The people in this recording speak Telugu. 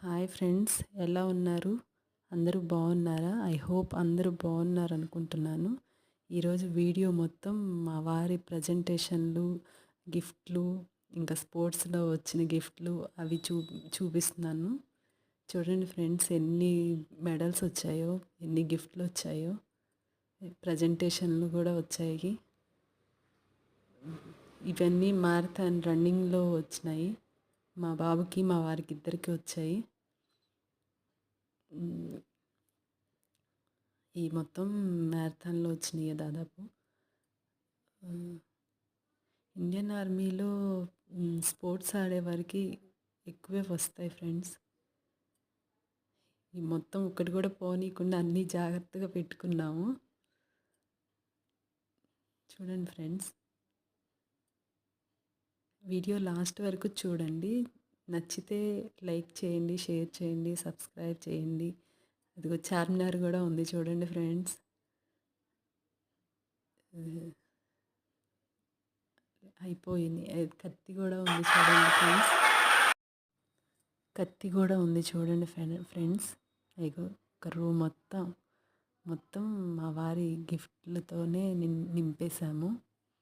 హాయ్ ఫ్రెండ్స్, ఎలా ఉన్నారు? అందరూ బాగున్నారా? ఐ హోప్ అందరూ బాగున్నారు అనుకుంటున్నాను. ఈరోజు వీడియో మొత్తం మా వారి ప్రజెంటేషన్లు, గిఫ్ట్లు, ఇంకా స్పోర్ట్స్లో వచ్చిన గిఫ్ట్లు అవి చూపిస్తున్నాను. చూడండి ఫ్రెండ్స్, ఎన్ని మెడల్స్ వచ్చాయో, ఎన్ని గిఫ్ట్లు వచ్చాయో, ప్రజెంటేషన్లు కూడా వచ్చాయి. ఇవన్నీ మారథాన్ రన్నింగ్లో వచ్చినాయి. మా బాబుకి మా వారికి ఇద్దరికి వచ్చాయి. ఈ మొత్తం మ్యారథాన్లో వచ్చినాయి దాదాపు. ఇండియన్ ఆర్మీలో స్పోర్ట్స్ ఆడేవారికి ఎక్కువే వస్తాయి ఫ్రెండ్స్. ఈ మొత్తం ఒకటి కూడా పోనీయకుండా అన్నీ జాగ్రత్తగా పెట్టుకున్నాము. చూడండి ఫ్రెండ్స్, వీడియో లాస్ట్ వరకు చూడండి. నచ్చితే లైక్ చేయండి, షేర్ చేయండి, సబ్స్క్రైబ్ చేయండి. అదిగో చార్మినార్ కూడా ఉంది చూడండి ఫ్రెండ్స్. అయిపోయింది. కత్తి కూడా ఉంది చూడండి ఫ్రెండ్స్. కత్తి కూడా ఉంది చూడండి ఫ్రెండ్స్. ఇగో ఒక రూమ్ మొత్తం మా వారి గిఫ్ట్లతోనే నింపేశాము.